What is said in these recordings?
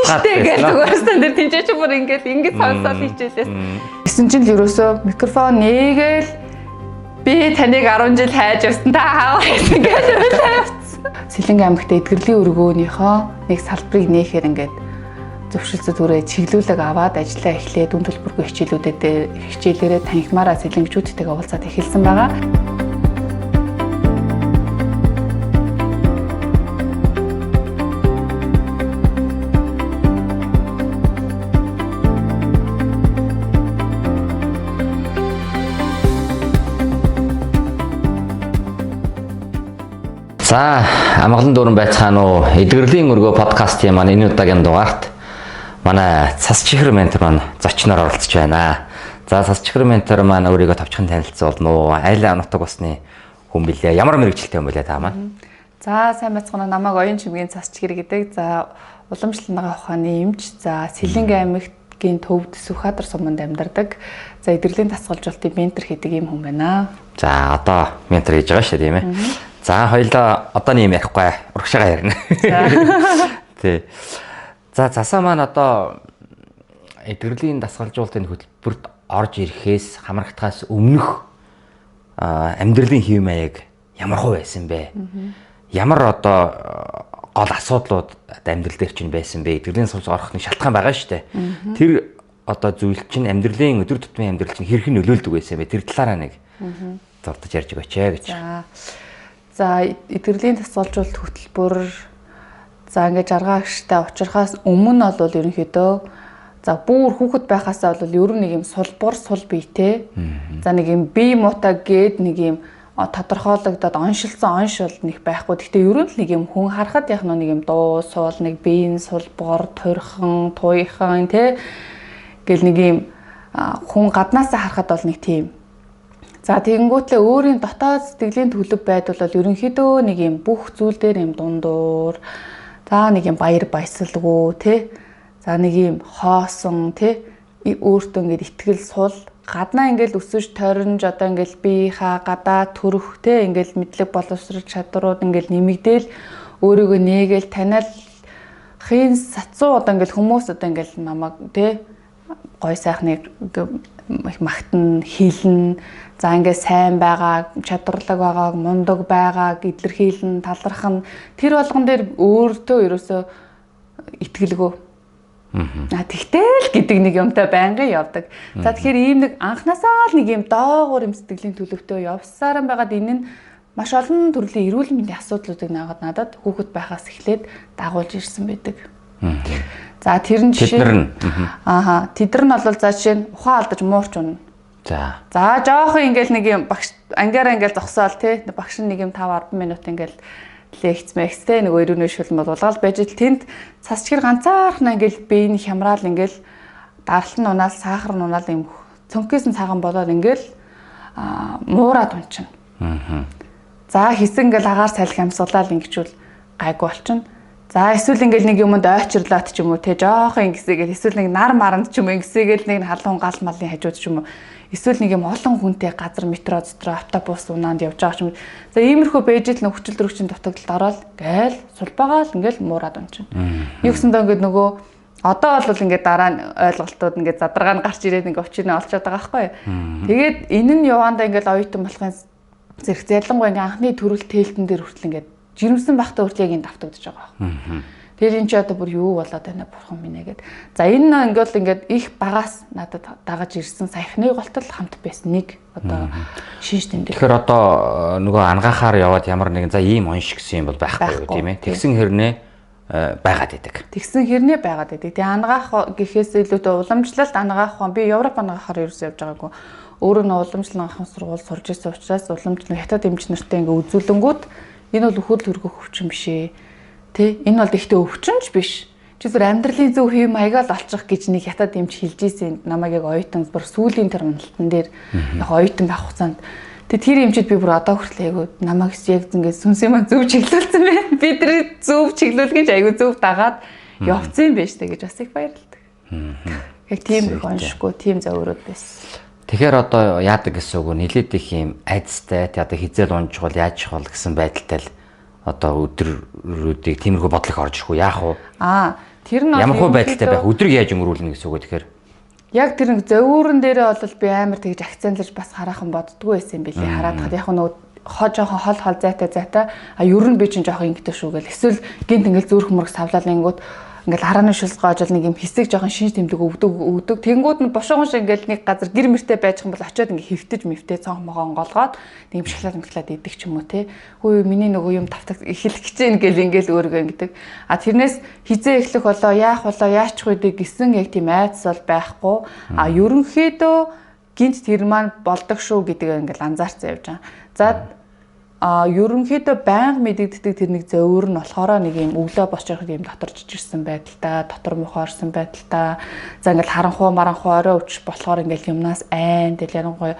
штэ гэж зүгээрсэн дээр тийч бүр ингээд сонсоод хичээлээс. Гэсэн чинь л ерөөсөө микрофон нээгээл би таныг 10 жил хайж явсан та хаав гэж явсан. Сэлэнгэ аймагт эдгэрлийн өргөөнийхөө нэг салбарыг нээхээр ингээд зөвшөлтөд түрээ чиглүүлэг аваад ажиллаа эхлээд үн төлбөргүй хичээлээрээ танхимаараа сэлэнгчүүдтэйгээ уулзаад эхэлсэн байгаа. За, амгалан дүүрэн байцгаана уу? Эдгэрлийн өргөө подкастын маань энэ удаагийн дугаарт манай цас чихэр ментор маань зочноор оролцож байна. За, цас чихэр ментор маань өөрийгөө товчхон танилцуулна уу? Айл нутаг усны хүн билээ. Ямар мэрэгчлээ хүн билээ та маань? За, сайн байцгаана. Намайг оюун чимгийн цас чихэр гэдэг. За, уламжлалны ухааны эмч. За, Сэлэнгэ аймагтгийн Төвд Сүхбаатар суманд амьдардаг. За, эдгэрлийн тасгалжуулалтын ментор гэдэг юм хүн байна. За, одоо ментор хийж байгаа шүү дээ, тийм ээ. За, хоёлаа одоо нэм ярихгүй. Урагшаага ярина. Тий. За, засаа маань одоо эдгэрлийн дасгалжуулалтын хөтөлбөрт орж ирэхээс хамрагдахаас өмнөх амьдралын хэв маяг ямар хөө байсан бэ? Ямар одоо гол асуудлууд амьдрал дээр чинь байсан бэ? Эдгэрлийн сувс орохны шалтгаан байгаа шүү дээ. Тэр одоо зүйл чинь амьдралын өдөр тутмын амьдрал чинь хэрхэн нөлөөлдөг байсан бэ? Тэр талаараа нэг зурдаж ярьж өгөөч гэж. За, эдгэрлийн тасгалжуулалт хөтөлбөр за ингээд жаргал агштай учрахаас өмнө бол ерөнхийдөө за бүр хүүхэд байхаасаа бол ер нь нэг юм сулбар сул биетэй. За нэг юм бие муутай гээд нэг юм тодорхойлогдоод оншилсан онш бол нэг байхгүй. Гэхдээ ер нь л нэг юм хүн харахад яг нэг юм дуу суул нэг биеийн сулбар торхон туйхан тэ гэл нэг юм хүн гаднаасаа харахад бол нэг тийм. За тэгэнгүүтлээ өөрийн дотоод сэтгэлийн төлөв байдал бол ерөнхийдөө нэг юм бүх зүйл дээр юм дундуур. За нэг юм баяр баясгалгүй тий. За нэг юм хоосон тий. Өөртөө ингээд итгэл сул гаднаа ингээд өсөж тойронж одоо ингээд биеийнхаа гадаа төрөх тий ингээд мэдлэг боловсрол чадрууд ингээд нэмэгдээл өөрийгөө нээгээл таниал хин сацуу одоо ингээд хүмүүс одоо ингээд намайг тий гой сайхныг магтан хилэн за ингээ сайн байгаа, чадварлаг байгаа, мундаг байгаа, илэрхийлэн, таларх нь тэр болгон дээр өөртөө ерөөсөө итгэлгүй. Тэгтэл л гэдэг нэг юмтай байнгын явдаг. За тэгэхээр ийм нэг анханасаа л нэг юм доогуур юм сэтгэлийн төлөвтэй явсараа байгаад энэ нь маш олон төрлийн эрүүл мэндийн асуудлуудыг наагаад надад хүүхэд байхаас эхлээд дагуулж ирсэн байдаг. За тэр нь жишээ нь тэдэр нь бол за жишээ нь ухаан алдаж муурч унана. За жоохон ингээл нэг юм багш ангиараа ингээл зогсоол тий багш нэг юм 5-10 минут ингээл лекц мэкс тий нөгөө эрүүний шүлэн болуулаад байж л тэнд цас чихэр ганцаархнаа ингээл биеийн хямраал ингээл даралтан унаал сахар унаал юм цонхгүйсэн цагаан болоод ингээл муураад унчна. За хэсэг ингээл агаар салхи амьсгалаад ингэчүүл гайгүй болчихно. За эсвэл ингээл нэг юмд ойчрлаад ч юм уу те жоохон ингэсэгээл эсвэл нэг нар маранд ч юм уу ингэсэгээл нэг халуун гал малын хажууд ч юм уу эсвэл нэг юм олон хүнтэй газар метро дотроо автобус унаанд явж байгаа ч юм. За иймэрхүү байж л хүчил төрөгчийн дутагдлалд ороод гээл сулбагаал ингээл муураад унчна. Юу гэсэндээ ингээд нөгөө одоо бол ингээд дараа нь ойлголтууд ингээд задаргаан гарч ирээд ингээд өчнөө олцоод байгаа байхгүй. Тэгээд энэ нь явандаа ингээд оюутан болохын зэрэг зайлангуй ингээд анхны төрөл тээлтэн дээр хүртэл ингээд жирэмсэн байхдаа хүртэл яг энэ давтагдаж байгаа. Тэр энэ ч одоо бүр юу болоод байна бурхан минь ээ гэд. За энэ ингээд их багаас надад дагаж ирсэн саяхны голтол хамт байсан нэг одоо шинж тэмдэг. Тэгэхээр одоо нөгөө ангаахаар яваад ямар нэгэн за ийм онш гэсэн юм бол байхгүй тийм ээ. Тэгсэн хэрнээ байгаад идэг. Тэгсэн хэрнээ байгаад идэг. Тэгээ ангаах гэхээс илүүтэй уламжлалт ангаах би Европ ангаахаар ерөөс явж байгаагүй. Өөрөө нь уламжлалын анхны сургууль сурж ирсэн учраас уламжлалын хятад эмч нартай ингээ үзүүлэнгүүт энэ бол өхөр төргөх өвчин биш ээ. Тэ энэ бол ихтэй өвчнөж биш. Чи зөв амьдралын зөв хэв маягаар олчих гэж нэг хятад эмч хэлж ийсэн намайг яг оюутан бүр сүүлийн тэр уналтан дээр яг оюутан байх хугацаанд тэр эмчэд би бүр одоо хүртэл айгуу намайг яг ингээд сүнс юм зөв чиглүүлсэн байна. Би тэр зөв чиглүүлгэн ч айгуу зөв дагаад явцсан юм байна штэ гэж бас их баярлалаа. Яг тийм их оншгүй тийм зөөрөд байсан. Тэгэхээр одоо яадаг гэсэн үг нэлээд их юм айцтай тий одоо хизээл унжвал яаж чих бол гэсэн байдалтай л одоо өдрүүдийг тиймэрхүү бодлого орж ирэхгүй яах вэ? Тэр нь ямар хөө байдалтай байх өдрийг яаж өнгөрүүлнэ гэсэн үг тэгэхээр. Яг тэр нэг зөвүүрэн дээрээ бол би амар тэгж акцентлж бас хараахан боддгоо байсан юм билий. Хараад хад яг нөгөө жоохон хол зайтай ер нь би чинь жоохон ингэдэг шүү гэл. Эсвэл гинт ингээл зүрх мөрөг савлал ингүүд ингээл арааны шүлс гоожл нэг юм хэсэг жоохон шинж тэмдэг өгдөг. Тэнгүүд нь бошоогон шиг ингээл нэг газар гэр мөртэй байж байгаа бол очиод ингээ хэвтэж мэвтээ цонх могоон голгоод нэг юм шоколад идэг ч юм уу те. Хөөе миний нөгөө юм тавтаг эхлэх гэж ингээл өөргөө ингэдэг. А тэрнээс хизээ эхлэх болоо яах болоо яачих вэ гэсэн яг тийм айдас бол байхгүй. А ерөнхийдөө гинт тэр маань болдог шүү гэдгийг ингээл анзаарсан явж байгаа. За ерөнхийдөө байнга мэдэгддэг тэр нэг зөвөр нь болохоор нэг юм өглөө босчих юм дотор жижигсэн байдалтай, дотор мухаарсан байдалтай. За ингээл харанхуу маранхуу орой өч болохоор ингээл юмнаас айн тэл ярангуй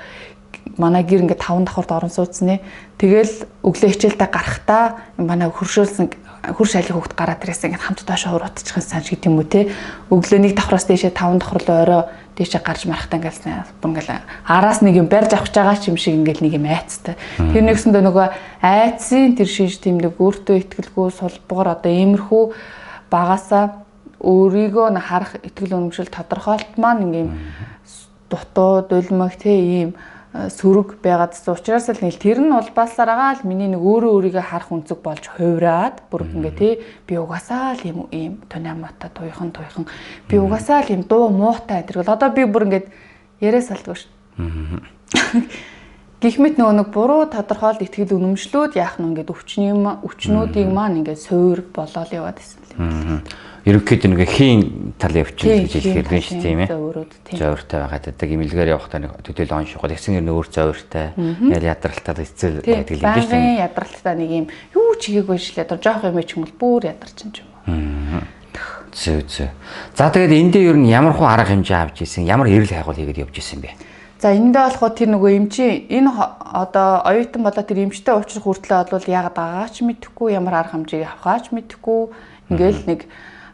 манай гэр ингээд 5 давхурд орон сууцны. Тэгэл өглөө хичээлдээ гарахтаа манай хөршөөлсөн хөрш айлын хүүхд гараад ирсэн ингээд хамт доошоо уруудчихсан сан шиг тийм үү те. Өглөө нэг давхраас дээшээ 5 давхар руу орой дээшээ гарч марахтаа ингээл араас нэг юм барьж авах байгаа ч юм шиг ингээл нэг юм айцтай. Тэр нэгсэндээ нөгөө айцын тэр шинж тэмдэг өөртөө итгэлгүй сулбгар одоо иймэрхүү багасаа өөрийгөө харах итгэл үнэмшил тодорхойлт маань ингээм дутуу дулмаг те ийм сөрөг байгаадсан учраас л нэг тэр нь улбаасараа л миний нэг өөрийгөө харах үнцэг болж хувраад бүр ингээ тий би угаасаа л ийм тунамата туйхан би угаасаа л ийм дуу муутай энэ одоо би бүр ингээд яриа салдгүй шүү. Гэх мэт нөгөө нэг буруу тодорхойлт итгэл үнэмшлүүд яах нь ингээд өвчнүүдийг маань ингээд суур болоод яваад байсан. Ерөнхийдөө нэг хийн тал явчихна гэж хэлэхээр байна шүү тийм ээ. Зөөртэй байгаад байдаг. Имэлгээр явахдаа нэг төдийл он шугал эцэг нэр өөр зөөртэй. Ядралтаа эцэл байдаг юм биш үү? Ядралтаа нэг юм юу ч хийгээгүй шлээ. Одоо жоох юм ч юм бол бүр ядарч юм уу. Зөө. За тэгээд энд дээр ер нь ямар хуу арга хэмжээ авч ийсэн, ямар эрэл хайгуул хийгээд явж ийсэн бэ? За эндээ болохоор тэр нөгөө эмчийн энэ одоо оюутан болоо тэр эмчтэй уулзах хүртлээ бол яагаад байгаач мэдэхгүй, ямар арга хэмжээг авахаач мэдэхгүй ингээл нэг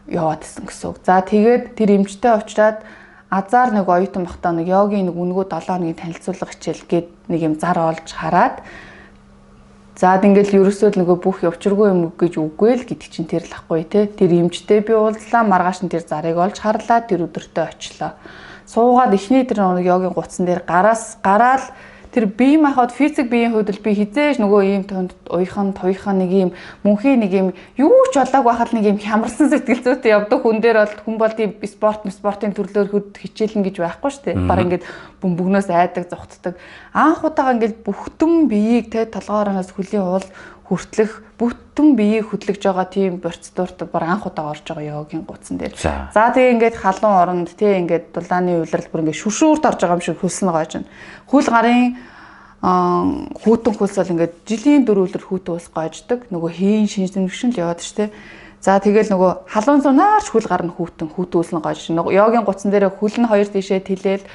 яваадсэн гэсэн үг. За тэгээд тэр эмчтэй уулзаад азар нэг оюутан бахтаа нэг йогийн нэг үнгүү 7 хоногийн танилцуулга хичээл гээд нэг юм зар олж хараад за ингээл ерөөсөө л нөгөө бүх явчиргүй юм гэж үгүй л гэдэг чинь тэр л ахгүй те. Тэр эмчтэй би уулзлаа маргааш нь тэр зарыг олж харлаа тэр өдөртөө очлоо. Суугаад эхний тэр нэг йогийн гуцсан дээр гараад тэр бие махбод физик биеийн хувьд л би хизээж нөгөө ийм тунд уйхан нэг ийм мөнхийн нэг ийм юу ч болоог байхад нэг ийм хямрсан сэтгэл зүйтэй явдаг хүн дээр бол хүн бол тийм спортын төрлөөр хичээлнэ гэж байхгүй шүү дээ. Бараг ингээд бөмбөгнөөс айдаг зогтдаг. Анх удаага ингээд бүхтэн биеийг те толгоороноос хөлийн уул хүртлэх бүтэн биеийг хөдлөж байгаа тийм процедурт бар анх удаа орж байгаа йогийн гуцсан дээр. За тэгээ ингээд халуун оронд тий ингээд дулааны уйлрал бүр ингээд шүршүүрт орж байгаа юм шиг хөлснө гоож байна. Хөл гарын хүүтэн хөлс бол ингээд жилийн 4 өдөр хүүтэн ус гоождаг. Нөгөө хийн шинжлэмжшин л яваад штэ. За тэгэл нөгөө халуун зунаарч хөл гар нь хүүтэн ус нь гоож. Нөгөө йогийн гуцсан дээр хөл нь хоёр тишээ тэлээл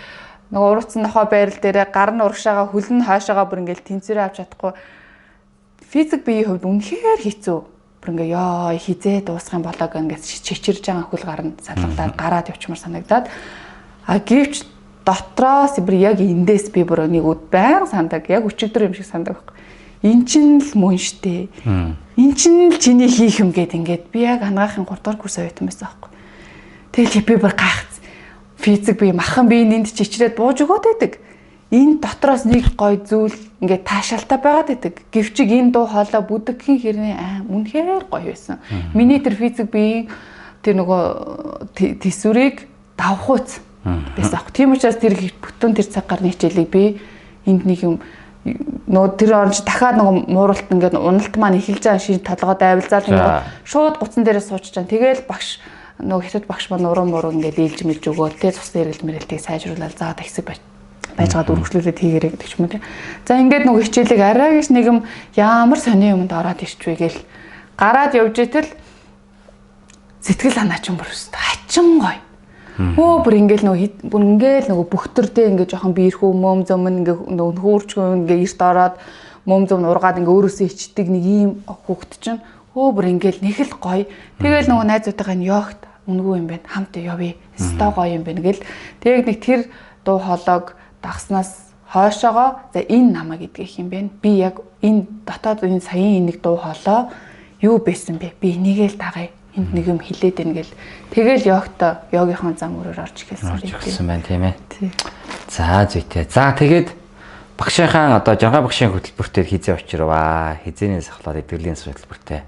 нөгөө урууцсан нохоо байрал дээр гар нь урагшаага хөл нь хаашаага бүр ингээд тэнцвэрээ авч чадахгүй. Физик биеийн хувьд үнэхээр хэцүү. Бүр ингээ ёо хизээ дуусах юм болоо гэнгээ чичирж байгаа хөл гарна салгадаад гараад явчмаар санагдаад гэвч дотроос бүр яг эндээс би бүр нэг үд байнга сандаг. Яг өчигдөр юм шиг сандаг байхгүй. Эн чинь л мөн штэ. Эн чинь л чиний хийх юм гээд ингээд би яг анагаахын 3 дугаар курс оюутан байсан байхгүй. Тэгэл би бүр гайхацсан. Физик бие махан бие энд чичрээд бууж өгөөд байдаг. Энэ дотроос нэг гой зүйл ингээд таашаалтай байгаад байдаг. Гэвчиг энэ дуу хоолой бүдэгхийн хэрнээ үнэхээр гоё байсан. Миний тэр физик биеийн тэр нөгөө тэсвэрийг давхууц байсан аах. Тийм учраас тэр бүтэн тэр цаг гарны хичээлийг би энд нэг юм нөгөө тэр оронч дахиад нөгөө мууралт ингээд уналт маань эхэлж байгаа шинж толгой дайвалзаад ингээд шууд гуцсан дээрээ сууж чана. Тэгэл багш нөгөө хятад багш маань уруу ингээд ээлж мэлж өгөө тэ цусны эргэлт мэрэлтийг сайжруулаад заа тагсаг байж байгаа дүрхлүүлээд хийгэрэй гэдэг ч юм уу тий. За ингээд нөгөө хичээлийг арай гэж нэг юм ямар сони юмд ороод ирчвэ гээл гараад явж итэл сэтгэл санаа ч юм бүр өстө хачин гоё. Бүр ингээл нөгөө бүхтэрдээ ингээд жоохон биерхүү мөм зөмн ингээд нөгөө хөөрчгөө ингээд эрт ороод мөм зөмн ургаад ингээд өөрөөсөө ичдэг нэг ийм хүүхэд чинь бүр ингээл нэг л гоё. Тэгэл нөгөө найзуудтайгаа ёогт үнгүй юм байна. Хамт явъя. Сто гоё юм байна гэл. Тэг нэг тэр дуу хоолойг дагснаас хойшоогоо за энэ намаа гэдгийг юм бэ. Би яг энэ дотоод энэ саяын нэг дуу хоолой юу байсан бэ? Би энийгээ л дагая. Энд нэг юм хилээд байна гэл. Тэгэл йогийнхаа зам өрөөр орж эхэлсэн байна тийм ээ. Тий. За зүйтэй. За тэгээд багшийнхаа одоо жаргал багшийн хөтөлбөртөө хизээ очирваа. Хизээнээс ахлаад эдгэрлийн хөтөлбөртөө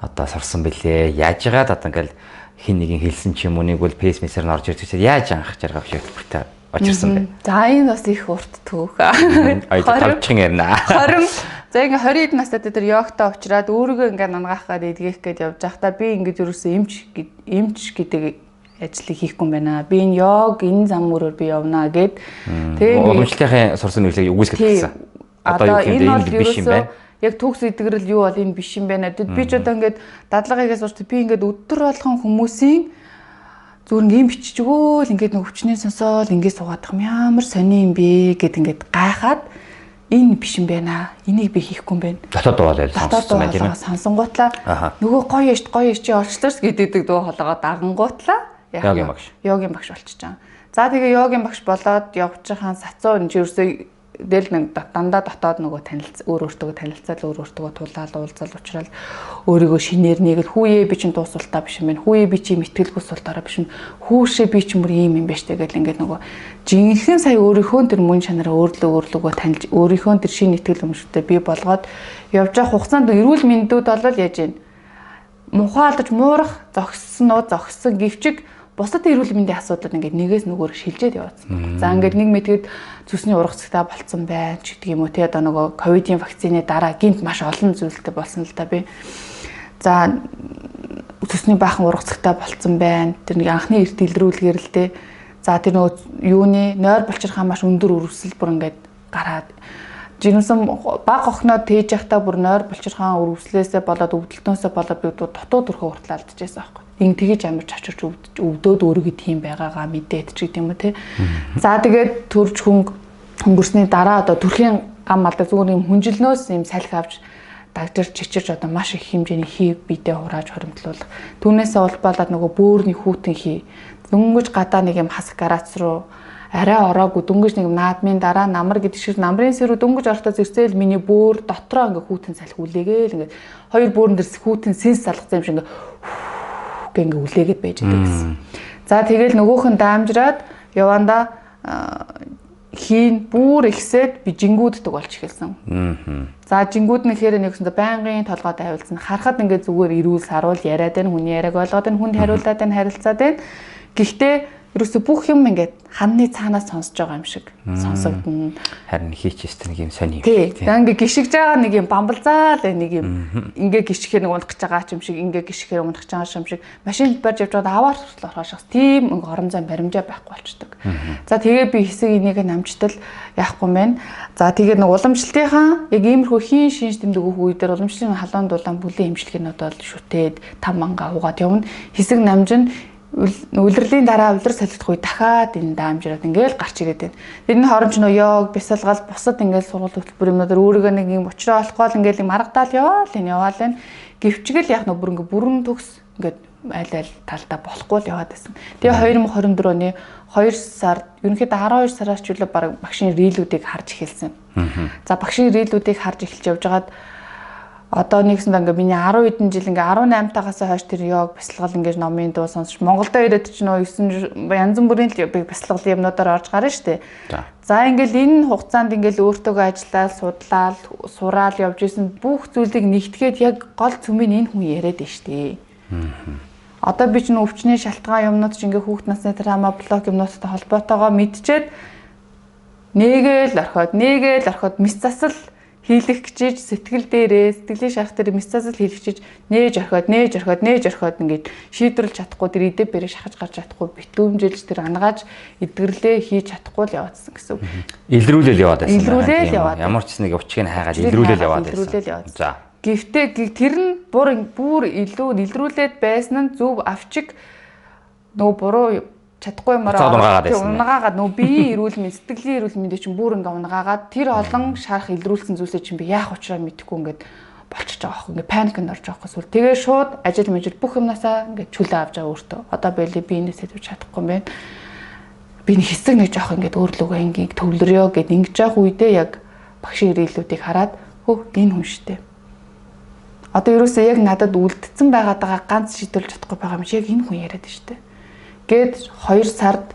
одоо сурсан бэлээ. Яаж яагаад одоо ингээл хин нэг хэлсэн ч юм уу нэг бол пейсмейкер нь орж ирдэг чинь яаж анх жаргал багшийн хөтөлбөртөө очирсан бэ? За энэ бас их урт түүх. Тавчхан ярина. 20 за ингээ 20 хэд настай дээр йогтой уучраад өөрийгөө ингээ нангаах гээд эдгэх гээд явж байхдаа би ингээ ерөөсөө эмч гэдэг ажлыг хийхгүй юм байна. Би энэ йог энэ зам мөрөөр би явна гэд. Тэгээ уламжлалтын сурсан үйлчлэгийг үгүйсгэж хэлсэн. Одоо юу юм бэ? Биш юм байна. Яг төгс эдгэрэл юу бол энэ биш юм байна. Би ч одоо ингээд дадлагыгээс урт би ингээд өдөр болгон хүмүүсийн зүгээр ингээд бичиж өгөөл ингээд нэг өвчнээ сонсоол ингээд суугаадах юм ямар сони юм бэ гэд ингээд гайхаад энэ биш юм байна. Энийг би хийхгүй юм байна. Дотоод дуугаал сонссон байна тийм ээ. Сонсонгуутлаа нөгөө гоё чи олчлоос гэдэг дуу хоолойгоо дагангуутлаа йогийн багш болчихж байгаа. За тэгээ йогийн багш болоод явчиххан сацуу энэ ерөөсөө del нэг дандаа дотоод нөгөө өөртөө танилцал тулаал уулзал уучрал өөрийгөө шинээр нэгэл хүүе би чинь дуусуултаа биш юм байна. Хүүе би чи мэтгэлгүй суултаараа биш юм. Хүүшээ би ч мөр ийм юм байна штэ гэл ингээд нөгөө жинхэнэ сая өөрийнхөө тэр мөн чанараа өөрлөгөө танилж өөрийнхөө тэр шинэ итгэл өмшөлтөд би болгоод явж явах хугацаанд эрүүл мэндүүд бол яаж ийн мухаалдаж муурах зогссон гівчиг бусад эрүүл мэндийн асуудлууд ингээд нэгээс нөгөөр шилжээд яваадсан. За ингээд нэг мэдгээд зүсний ургацтай болцсон байна ч гэдэг юм уу те одоо нөгөө ковидын вакцины дараа гинт маш олон зүйлтэй болсон л да би. За зүсний баахан ургацтай болцсон байна. Тэр нэг анхны эрт илрүүлгээр л те. За тэр нөгөө юуны нойр булчирхаа маш өндөр өрөвсөл бүр ингээд гараад жинсэн баг охноод тээж явахдаа бүр нойр булчирхаа өрөвслээсээ болоод өвдөлтөөсөө болоод би дотоод өрхөө хүртэл алдчихсан байхгүй. Ин тэгэж амарч очирч өвдөөд өөрийгөө тийм байгаагаа мэдээд ч гэдэг юм уу те. За тэгээд төрж хөнгөрсний дараа одоо төрхийн гам алдаг зүгээр юм хүнжилнөөс юм салхи авч дагжирч чичирч одоо маш их хэмжээний хий бидээ хурааж хоримтлуулах. Түүнээсээ улбалаад нөгөө бөөрийн хүүтэн хий. Дөнгөж гадаа нэг юм хасах гараац руу арай ороогүй дөнгөж нэг наадмын дараа намар гэдэг шиг намрын сэрүү дөнгөж орохдоо зэрсэл миний бөөр дотроо ингээ хүүтэн салхи үлээгээл ингээ хоёр бөөрөн дэрс хүүтэн сэнс салгацсан юм шиг ингээ үлээгээд байж байгаа гэсэн. За тэгэл нөгөөх нь даамжраад яванда хийн бүр ихсээд би жингүүддэг болж эхэлсэн. За жингүүд нь ихээр нэгсэндээ байнгын толгойд авилсан. Харахад ингээ зүгээр ирүүл саруул яриад байна. Хүний яриаг ойлгоод байна. Хүнд хариулаад байна. Харилцаад байна. Гэхдээ ерөөсө бүх юм ингээд ханны цаанаас сонсож байгаа юм шиг сонсогдно. Харин хийчихсэн нэг юм сони юм. Тийм. Ингээ гიშгэж байгаа нэг юм бамбалзаал нэг юм ингээ гიშгэхээр нэг унах гэж байгаа юм шиг ингээ гიშгэхээр унах гэж байгаа юм шиг машинд барьж явж байгаа аваар хүртэл орохоо шахс. Тийм орон зай баримжаа байхгүй болчдөг. За тэгээ би хэсэг энийг намжтал яахгүй юм байна. За тэгээ нэг уламжлалтынхаа яг иймэрхүү хийн шинж тэмдэг өгөх үедэр уламжлалын халуун дулаан бүлээн эмчилгээнүүд бол шүтээд 5 манга угаад явна. Хэсэг намжин үлрэлийн дараа үлрэл солих үе дахиад энэ даамжраад ингээл гарч ирээд байна. Тэрний хоромч нөө йог, бясалгал, бусад ингээл сургууль хөтөлбөр юмнуудаар өөрийгөө нэг юм учраа олохгүй ингээл маргадаал яваал энэ. Гэвчгэл яг нөө бүрэн төгс ингээд айл талдаа болохгүй л яваад байсан. Тэгээ 2024 оны 2 сард ерөнхийдөө 12 сараас ч үлээ баг багшийн рилүүдийг харж эхэлсэн. За багшийн рилүүдийг харж эхэлж явж байгаад одоо нэгсэнд ингээ миний 10 хэдэн жил ингээ 18 тагаас хойш тэр йог бясалгал ингээ номын дуу сонсч Монголдо ирээд ч нөө 9 янз бүрийн бясалгалын юмнуудаар орж гарна штэ. За ингээл энэ хугацаанд ингээл өөртөөгөө ажиллаад судлаад сураал явж исэн бүх зүйлийг нэгтгээд яг гол цөмийн энэ хүн яриад байна штэ. Одоо би ч нөө өвчнээ шалтгаан юмнууд ч ингээ хүүхд насны трама блок юмнуудтай холбоотойгоо мэдчихэд нэгээл орхиод мис засал хийлэх гэж сэтгэл дээрээ сэтгэлийн шарх дээр мис засал хийлэх гэж нээж орхиод ингээд шийдвэрлэж чадахгүй тэр идэ бэрээ шахаж гарч чадахгүй битүүмжилж тэр ангааж эдгэрлээ хийж чадахгүй л яваадсан гэсэн үг. Илрүүлэл яваад байсан. Ямар ч нэг учгийг хайгаад илрүүлэл яваад байсан. За. Гэхдээ тэр нь бүр илүү илрүүлээд байсан нь зөв авчиг нөгөө буруу чадахгүй юмараа унгаагаад нөө биеийн эрүүл мэнд сэтгэлийн эрүүл мэндийг чинь бүр ингээ унгаагаад тэр олон шарах илрүүлсэн зүйлсээ чинь би яах учраа мэдэхгүй ингээд болчихж байгаа хөө ингээ паникнд орж байгаа хөө. Тэгээ шууд ажил мэл бүх юмнасаа ингээ чөлөө авч байгаа өөртөө. Одоо байлээ би энэс хэлж чадахгүй юм байна. Би нэг хэсэг нэг жоох ингээд өөрлөгөө ингээ төвлөрөө гэд ингэж явах үедээ яг багшийн ирээлүүдийг хараад хөө энэ хүн шттэ. Одоо ерөөсөө яг надад үлдсэн байгаадаа ганц шийдвэрлэж чадахгүй байгаа юм шиг яг энэ хүн яриад штэ. Гээд 2 сард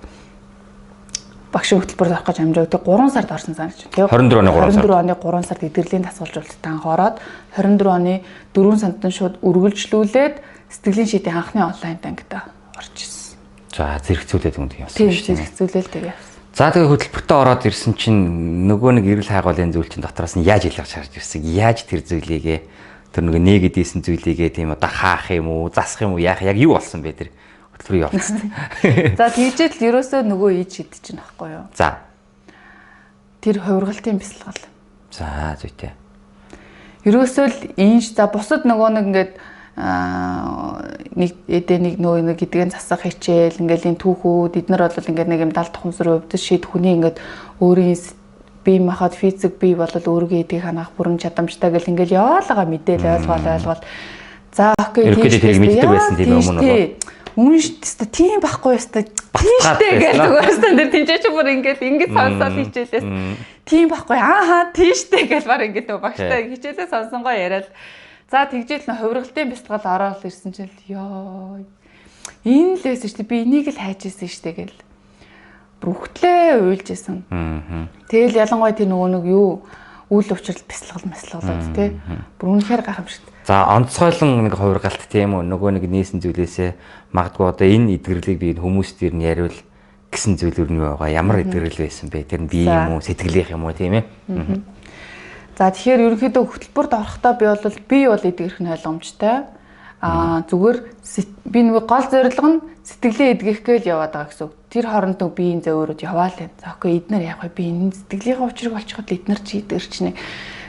багшийн хөтөлбөрөөр орох гэж амжааг. 3 сард орсон санаж байна. 24 оны 3 сард эдгэрлийн дасгалжуулалтад анхаарад 24 оны 4 сард нь шууд үргэлжлүүлээд сэтгэлийн шийдийн анхны онлайн ангид орж ирсэн. За зэрэгцүүлээд юм тийм байна. Зэрэгцүүлэл тэгээ. За тэгээ хөтөлбөртөө ороод ирсэн чинь нөгөө нэг эрүүл хайгуулын зүйл чинь дотроос нь яаж илгаж харж ирсэн. Яаж тэр зүйлийгээ тэр нөгөө нэгэд ийсэн зүйлийгээ тийм одоо хаах юм уу, засах юм уу, яах яг юу болсон бэ тэр хөтөлбөрийн явцад. За тэгжэл ерөөсөө нөгөө ээж шийдэж чинь байхгүй юу? За. Тэр хувиргалтын бясалгал. За зүйтэй. Ерөөсөө л за бусад нөгөө нэг ингээд нэг эдээ нэг гэдгэн засах хичээл ингээл энэ түүхүүд эднэр бол ингээд нэг юм 70 тухамсрын өвдөс шийд хүний ингээд өөрийн бие махбод физик бие болол өөргөө эдийг ханах бүрэн чадамжтай гэл ингээл яваалгаа мэдээл ойлгоол. За окей тийм мэддэг байсан тийм өмнө нь. Үнэштэй тийм байхгүй ёстой. Тийштэй гэж зүгээрсэн тэр тийч бүр ингээд сонсоод хичээлээс тийм байхгүй ааха тийштэй гэж баг ингээд багштай хичээлээ сонсонгоо яриад за тэгжэл нэ хувиргалтын бясалгал ороод ирсэн чинь ёо энэ л байсан шүү дээ би энийг л хайж ирсэн шүү дээ гэл бүгтлээ уйлж исэн. Тэгэл ялангуяа тэр нөгөө нэг юу үйл учрал бясалгалууд тий бүр үнэхээр гайхамшигт. За онцгойлон нэг хувиргалт тийм үү нөгөө нэг нээсэн зүйлээсээ магадгүй одоо энэ эдгэрлийг би хүмүүс дээр нь яриул гэсэн зүйлүүд нь байгаа. Ямар эдгэрэл байсан бэ? Тэр нь бие юм уу, сэтгэлийнх юм уу тийм ээ. За тэгэхээр ерөнхийдөө хөтөлбөрт орохдоо би бол эдгэрх нь ойлгомжтой. Зүгээр би нөгөө гол зорилго нь сэтгэлээ эдгэх гээл яваад байгаа гэсэн үг. Тэр хооронд нөгөө биеийн зөөрөд яваал юм. За окей эднэр яах вэ? Би энэ сэтгэлийнхээ учрыг олчиход эднэр чи эдгэрчнэ.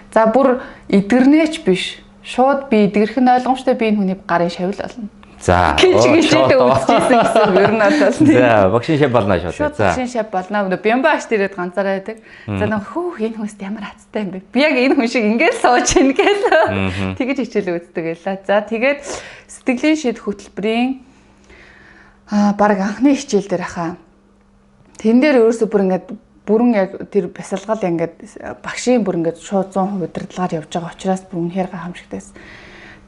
За бүр эдгэрнээч биш. Шууд би эдгэрх нь ойлгомжтой би энэ хүний гарын шавил болно. За. Хичээлдээ үзчихсэн гэсэн ер нь бол. За, багшин шав болно шууд. За. Багшин шав болно. Бямбааш дээрээ ганцаараа байдаг. За нэг хөөх энэ хүмүүст ямар хацтай юм бэ? Би яг энэ хүн шиг ингээд сууж ийн гээл. Тэгэж хичээл үздэг байлаа. За тэгээд сэтгэлийн шийд хөтөлбөрийн баг анхны хичээл дээр хаа. Тэн дээр өөрөөсөө бүр ингээд бүрэн яг тэр бясалгал ингээд багшийн бүр ингээд шууд 100% удирдлагаар явж байгаа учраас бүр үнэхээр гайхамшигтайсэн.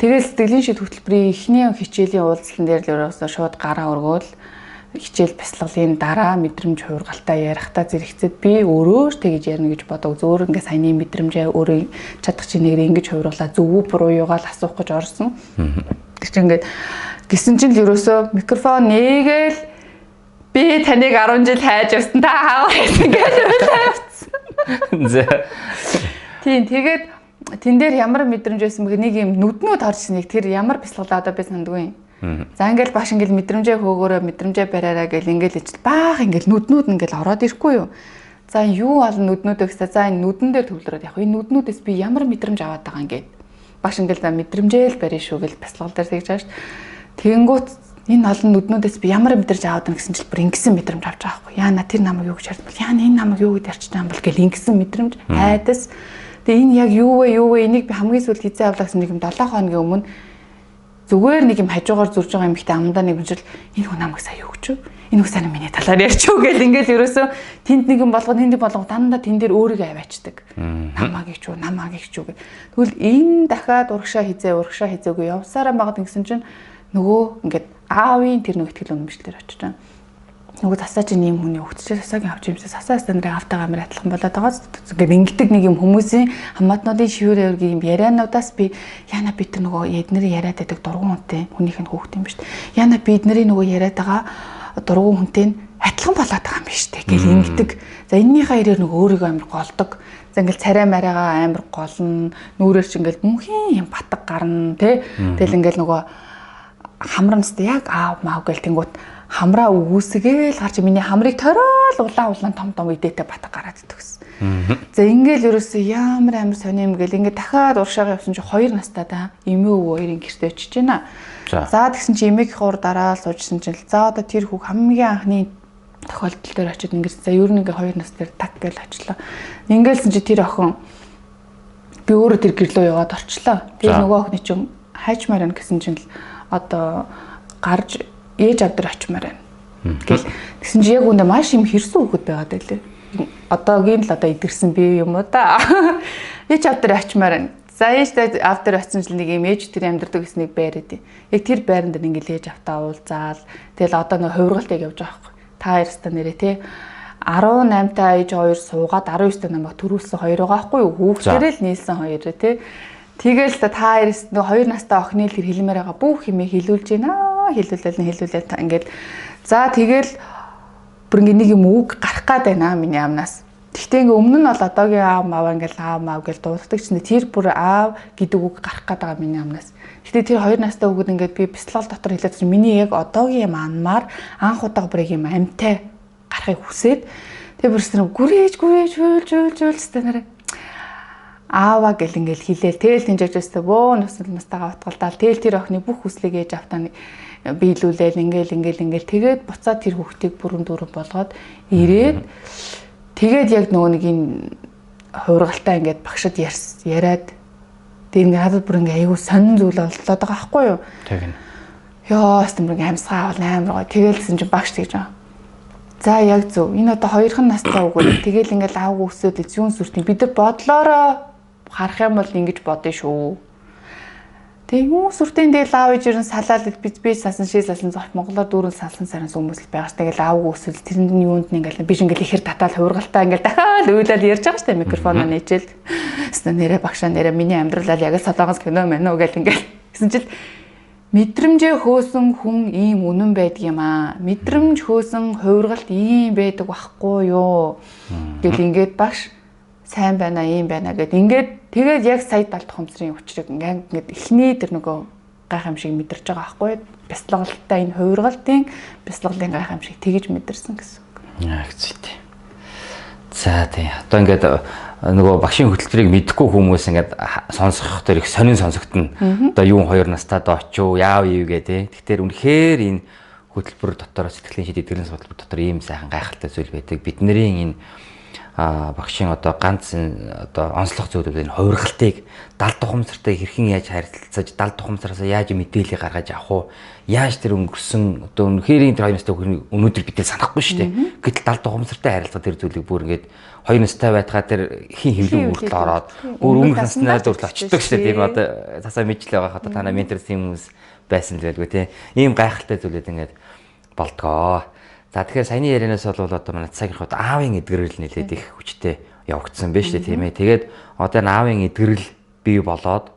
Тэгээд сэтгэлийн шийд хөтөлбөрийн эхний хичээлийн уулзалтан дээр л ерөөсөө шууд гараа өргөөл хичээл бясалгалын дараа мэдрэмж хувиргалтаа ярихдаа зэрэгцээд би өөрөө ч тэгж ярина гэж бодог. Зөөр ингээд саяны мэдрэмжээ өөрөө чадах чинээр ингэж хувиргалаа зөв үү буруу юугаал асуух гэж орсон. Тэр чинь ингээд гисэн чинь л ерөөсөө микрофон нээгээл би таныг 10 жил хайж явсан та хааваа гэсэн гэж тавьсан. За. Тийм тэгээд тэн дээр ямар мэдрэмж байсан бэ? Нэг юм нүднүүд харж нэг тэр ямар бясалгалаа одоо би сандгүй. За ингээл баш ингээл мэдрэмжээ хөөгөөрөө мэдрэмжээ бариараа гэл ингээл ичл баах ингээл нүднүүд ингээл ороод ирэхгүй юу? За юу олон нүднүүдээ гэсэн. За энэ нүдэн дээр төвлөрөөд яг энэ нүднүүдээс би ямар мэдрэмж аваад байгаа ингээд. Баш ингээл за мэдрэмжээ л барина шүү гэл бясалгал дээр тэгж байгаа шүү. Тэгэнгүүт энэ олон нүднүүдээс би ямар мэдрэмж аваад байна гэсэн чил бүр ингэсэн мэдрэмж авч байгаа байхгүй. Яана тэр намайг юу гэж харсан бол яана энэ намайг юу гэж ярьж байгаа юм бол гэл ингэсэн мэдрэмж айдас. Тэгээ энэ яг юу вэ? Энийг би хамгийн сүүлд хийцээ авлаа гэсэн нэг юм 7 хоногийн өмнө зүгээр нэг юм хажуугаар зурж байгаа юм ихтэй амдаа нэг хүнжил энэ хүн намайг сая юу гэж вэ? Энэ хүн сайн миний талаар ярьчихв гэл ингээл ерөөсөө тэнд нэг юм болгоод дандаа тэн дээр өөрийгөө аваачдаг. Намааг ичүү гэл. Тэгвэл энэ дахиад урагшаа хизээгүй явсараа багт ингэсэн чинь нөгөө ингээд аавын тэр нэг ихтгэл үнэмшлэлээр очиж байгаа. Нөгөө засаа чинь ийм хүний өгчтэй засаагийн авч юмсаа засаа стандрын автаа амар адилхан болоод байгаа. Ингээд ингэдэг нэг юм хүмүүсийн хамаатнуудын шивэр өргийн юм яриануудаас би яна би тэр нөгөө эднэрийн яриад байдаг дургуун хүнтэй хүнийх нь хөөхт юм ба шүү дээ. Яна би эднэрийн нөгөө яриад байгаа дургуун хүнтэй адилхан болоод байгаа юм ба шүү дээ гэл ингэдэг. За энэнийхээ ирээр нөгөө өөрийгөө амар голдог. За ингээл царай мараагаа амар голно. Нүрээр ч ингээл мөнхийн юм батг гарна тий. Тэгэл ингээл нөгөө хамрамстай яг аав мав гэл тэнгуут хамраа үгүйсгээл гарч миний хамрыг торол улаан том идээтэй батг гараад идэгсэн. За ингээл ерөөсөө ямар амар сони юм гээл ингээд дахиад уршаага явсан чи 2 настай да эмээ өвөө хоёрын гэртээ очиж байна. За тэгсэн чи эмээх хуур дараа суужсэн чинь за одоо тэр хүүг хамгийн анхны тохиолдол дээр очиод ингээд за ер нь ингээ 2 нас дээр так гээл очлоо. Ингээл чи тэр охин би өөрөө тэр гэрлөө яваад орчлоо. Тэр нөгөө охины чинь хайчмаар байна гэсэн чинь одоо гарч ээж авдар очимаар байна. Гэл тэгсэн чи яг үндэ маш юм хэрсэн хүүхэд байгаад байлээ. Одоогийн л одоо идэрсэн бие юм уу да. Ээж авдар очимаар байна. За ээжтэй аав дээр очсон жил нэг юм ээж тэр амьдардаг гэсэн нэг байр идэв. Яг тэр байран дээр ингээл ээж автаа уулзаал. Тэгэл одоо нэг хувиргалтыг явж байгаа байхгүй. Та хоёрстай нэрээ тий 18 та ээж хоёр суугаад 19 та намайг төрүүлсэн хоёр байгаа байхгүй юу? Хүүхдэрээ л нийлсэн хоёр тий. Тэгэл та хоёрс нэг хоёр настай охины л тэр хэлмээр байгаа бүх юмыг хэлүүлж байна. Хэлүүлэл та ингээд за тэгэл бүр ингээ нэг юм үг гарах гад байна миний амнаас. Гэхдээ ингээ өмнө нь бол одоогийн аав мав ингээл аав мав гэж дууддаг чинь тэр бүр аав гэдэг үг гарах гад байгаа миний амнаас. Гэхдээ тэр хоёр настай хүүхэд ингээд би бяцлал дотор хэлээд чинь миний яг одоогийн манмаар анх удаа бүр юм амьтай гарахыг хүсээд тэр бүрс тэр гүрээж хуулж танараа аава гэл ингээл хэлээл тэгэл тэнжээжтэй бөө нустайгаа утгалдаал тэгэл тэр охины бүх хүслийг ээж автаа биелүүлээл ингээл тэгээд буцаад тэр хүүхдийг бүрэн дүүрэн болгоод ирээд тэгээд яг нөгөө нэг энэ хувиргалтай ингээд багшд яриад тэр ингээд хадад бүр ингээд аягүй сонин зүйл боллоод байгаа байхгүй юу? Тэгнь. Ёо, стэмрэг амьсгаа бол амар гоё. Тэгэлсэн чинь багш тэгж байгаа. За яг зөв. Энэ одоо хоёрхан настай үгүй. Тэгэл ингээд аав өсөөд зүүн сүртийн бид нар бодлороо харах юм бол ингэж бодно шүү. Тэгээ юу сүртийн дээр аав ижирэн салаад би салсан шээ салсан зов Монголоор дүүрэн салсан саранс хүмүүс л байгаа ш. Тэгэл аав өсөл тэрний юунд ингээл биш ингээл ихэр татаад хувиргалтаа ингээл дахиад уйлал ярьж байгаа штэ микрофоноо нээжэл. Эсвэл нэрэ багшаа нэрэ миний амьдралаа яг л солонгос кино мэн үү гэл ингээл. Гэсэн чил мэдрэмжээ хөөсөн хүн ийм үнэн байдаг юм аа. Мэдрэмж хөөсөн хувиргалт ийм байдаг байхгүй юу? Гэл ингээд багш сайн байна ийм байна гэд ингээд тэгээд яг сая 70 тухамсрын учрыг ингээд эхний тэр нөгөө гайхамшиг мэдэрч байгаа байхгүй бяцлагалтай энэ хувиргалтын бяцлаглалын гайхамшиг тэгж мэдэрсэн гэсэн үг. Яг зүйтэй. За тий. Одоо ингээд нөгөө багшийн хөтөлбөрийг мэдхгүй хүмүүс ингээд сонсох тэр их сонин сонсогдно. Одоо юун 2 настайд очив, яав ив гэ тий. Тэгэхээр үнэхээр энэ хөтөлбөр дотор сэтгэлийн шийдэл эдгэрийн хөтөлбөр дотор ийм сайхан гайхалтай зүйл байдаг. Бидний энэ багшийн одоо ганц одоо онцлог зүйлүүд энэ хувиргалтыг 70 тухамсартай хэрхэн яаж харилцаж 70 тухамсараас яаж мэдээлэл гаргаж авах уу яаж тэр өнгөрсөн одоо үнэхээр тэр 2 настай хүүхний өнөөдөр бид санахгүй шүү дээ гэтэл 70 тухамсартай харилцаа тэр зүйлийг бүр ингээд 2 настай байтгаа тэр хин хэвлэн хүртэл ороод бүр өмнөх наснаар дүрл очдог шүү дээ тийм одоо цасаа мэдлээ байгаа хата танаа менторс юм хүмүүс байсан л байлгүй тийм ийм гайхалтай зүйлүүд ингээд болдгоо. За тэгэхээр саяны ярианаас бол одоо манай цагийн хувьд аавын эдгэрэл нэлээд их хүчтэй явагдсан байна шүү дээ тийм ээ. Тэгээд одоо энэ аавын эдгэрэл бий болоод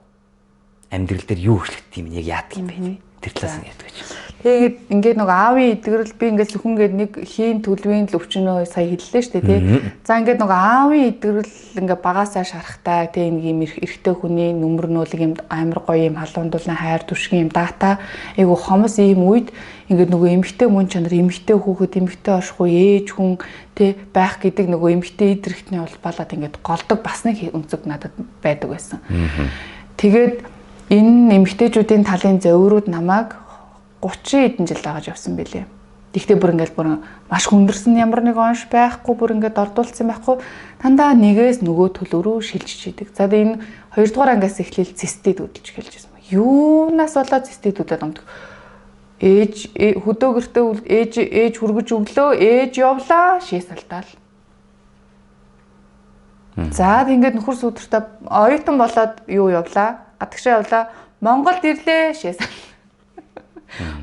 амьдрал дээр юу хөшлөгдөг юм яг яадаг юм бэ? Тэр талаас нь яддаг гэж. Тэгээд ингээд нөгөө аавын эдгэрэл би ингээд зөвхөнгээд нэг хийн төлөвийн л өвчнөө сая хэллээ шүү дээ тий. За ингээд нөгөө аавын эдгэрэл ингээд багасаа шарахтай тий нэг юм эрэгтэй хүний нүмернүүлэг юм амар гоё юм халуундуулна хайр түшгийн юм дата айгу хомос ийм үед ингээд нөгөө эмэгтэй мөн чанар эмэгтэй хүүхэд эмэгтэй оршихгүй ээж хүн тий байх гэдэг нөгөө эмэгтэй идэрхтний улбалаад ингээд голдог бас нэг өнцөг надад байдаг байсан. Тэгээд энэ эмэгтэйчүүдийн талын зөвөрүүд намайг 30 хэдэн жил дагаад явсан байлээ. Тэгтээ бүр ингээд бүр маш хүндэрсэн ямар нэг онш байхгүй бүр ингээд ордуулсан байхгүй дандаа нэгээс нөгөө төлөв рүү шилжиж идэг. За энэ 2 дугаар ангиас эхлээл цистит үүдэлж эхэлж байсан. Юунаас болоод цистит үүдээд амдаг. Ээж хөдөөгөртөө ээж хүргэж өглөө ээж явлаа шээс алдаал. За ингээд нөхөр сүдэртээ оюутан болоод юу явлаа? Гадагшаа явлаа. Монголд ирлээ шээс.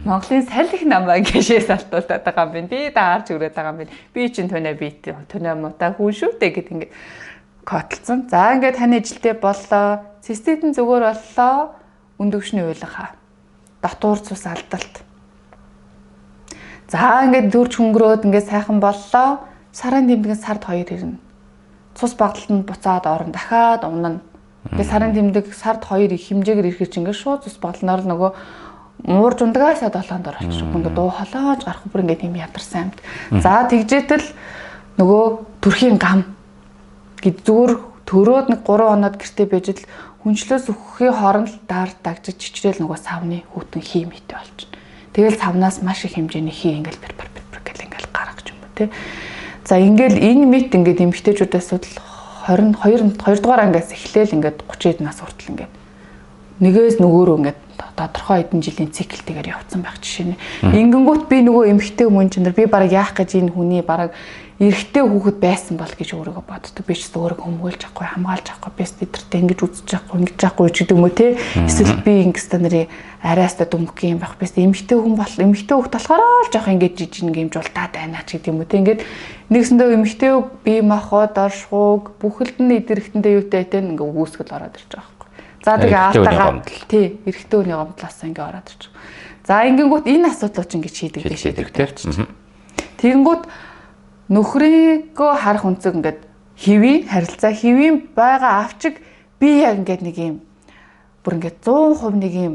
Монголын салхи намаа гэшээс алтуулаад байгаа юм байна. Би даарч өрөөд байгаа юм байна. Би чинь төнөө бит төнөө муутай хүн шүү дээ гэд ингээд котлцсон. За ингээд таны ажилтээ боллоо. Циститэн зүгээр боллоо. Өндөгшний уйлга. Дотуур цус алдалт. За ингээд дөрж хөнгөрөөд ингээд сайхан боллоо. Сарын тэмдгээс сард 2 ирнэ. Цус багталтанд буцаад орон дахиад унана. Тэгээд сарын тэмдэг сард 2 их хэмжээгээр ирэхэр чинь ингээд шууд цус багталтнаар нөгөө уурж ундагаасаа 7-нд орчих. Ингээд дуу холоож гарах бүр ингээд юм ядарсан амт. За тэгжээтэл нөгөө төрхийн гам гэд зүгээр төрөөд нэг 3 хоноод гэртээ байж л хүнчлээс өгөхийн хооронд даар дагжиж чичрээл нөгөө савны хүүтэн хий мэтэй болчихно. Тэгэл савнаас маш их хэмжээний хий ингээл пер гэл ингээл гаргаж юм тий. За ингээл энэ мэт ингээд эмэгтэйчүүдээс судал 22 дугаар ангиас эхлээл ингээд 30 нас хүртэл ингээд нэгээс нөгөөрөө ингээд тодорхой хэдэн жилийн циклтэйгээр явцсан байх жишээ нь. Ингэнгүүт би нөгөө эмэгтэй хүн чинь би бараг яах гэж энэ хүний бараг эрэгтэй хүүхэд байсан бол гэж өөрийгөө боддог. Би ч өөрийгөө өмгөөлж авахгүй, хамгаалж авахгүй, би тэдэртээ ингэж үзэж авахгүй, ингэж авахгүй ч гэдэг юм уу те. Эсвэл би ингэс та нарын арайстаа дүмх юм байх. Би эмэгтэй хүн бол эмэгтэй хүүхэд болохоор л жоох ингэж жижиг гэмж ултаад байна ч гэдэг юм уу те. Ингээд нэгсэндээ эмэгтэй би махад оршихуг бүхэлд нь идэрхтэндээ юутай те ингээ өгөөсгөл ороод ирж байгаа байхгүй. За тэгээ аалтагаа тий эрэгтэй хүний гомдлоосоо ингээ ороод ирж байгаа. За ингэнгүүт энэ асуудлууд ч ингээ шийдэгдэх. Тэгэнгүүт нөхрийгөө харах үнцэг ингээд хэвийн харилцаа хэвийн байгаа авчиг би яг ингээд нэг юм бүр ингээд 100% нэг юм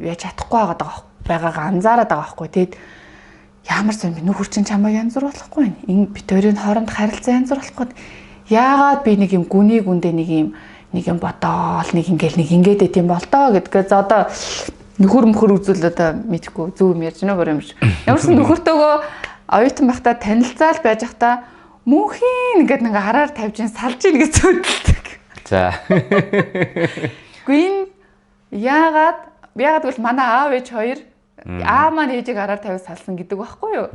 яаж чадахгүй байгаагаа анзаараад байгаа байхгүй. Тэгэд ямар ч юм нөхөр чинь чамайг янз бүр болохгүй байна. Энэ бит хоёрын хооронд харилцаа янз бүр болохгүй. Яагаад би нэг юм гүний гүндээ нэг юм бодоол нэг ингээд байт юм бол тоо гэдгээ за одоо нөхөр үзүүл одоо мэдхгүй зөв юм ярьж байна уу юм биш. Ямарсан нөхөртөөгөө оюутан байхдаа танилцаал байж байхдаа мөнхийн ингээд нэг хараар тавьж салж ийн гэж үздэг. За. Гүн яагаад гэвэл манай аав ээж хоёр аа маань ээжийг хараар тавьж салсан гэдэг байхгүй юу?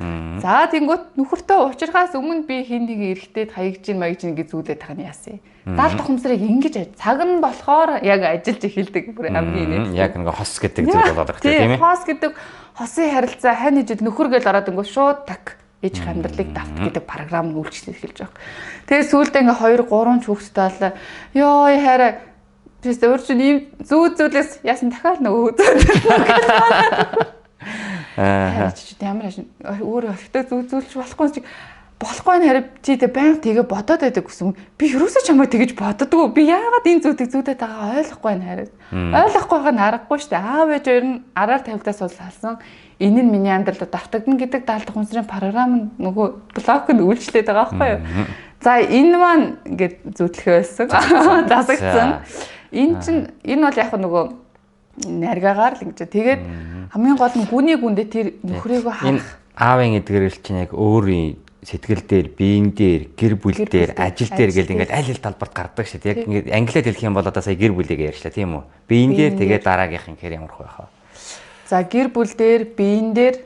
За тэнгуут нөхөртөө уучрахаас өмнө би хин нэг эргэтэд хаягж ийн маягж ийн гэж зүйлээд тахна яасан. Даал тухамсрыг ингэж цаг нь болохоор яг ажиллаж эхэлдэг бүр хамгийн нэ. Яг нэг хос гэдэг зүйл болоод байгаа тийм ээ. Хос гэдэг хосын харилцаа хань ижил нөхөр гэл ороод ингөө шууд так ээж амьдралыг давт гэдэг програм нь үйлчлэл эхэлж байгаа. Тэгээ сүүлдээ ингээ 2 3 ч хүүхэдтэй болоо. Йоо хараа биш өөр чинь ийм зүйлээс яасан дахиад нөгөө Аа. Ямар өөрөө өшигтэй зүйлж болохгүй хараа чи тэ байнга тэгээ бодоод байдаг гэсэн. Би юусоо чамайг тэгэж боддгоо. Би яагаад энэ зүйдээд байгаа ойлгохгүй байна хараа. Ойлгохгүй байгаа нь аргагүй шүү дээ. Аав ээж хоёр нь араар тавьдаас бол салсан. Энэ нь миний амьдралд давтагдана гэдэг даалдах хүнсрийн програм нөгөө блок нь үйлчлээд байгаа байхгүй юу? За энэ маань ингээд зүтлэх байсан. Засагдсан. Энэ бол яг нөгөө наргаагаар л ингэж. Тэгээд хамгийн гол нь гүний гүндээ тэр нөхрийгөө харах. Аавын эдгэрэл чинь яг өөрийн сэтгэл дээр, биеийн дээр, гэр бүл дээр, ажил дээр гэл ингээд аль аль талбарт гардаг шүү дээ. Яг ингээд англиар хэлэх юм бол одоо сая гэр бүлийг ярьчлаа тийм үү? Биеийн дээр тэгээд дараагийнх нь хэр ямар байх вэ? За гэр бүл дээр, биеийн дээр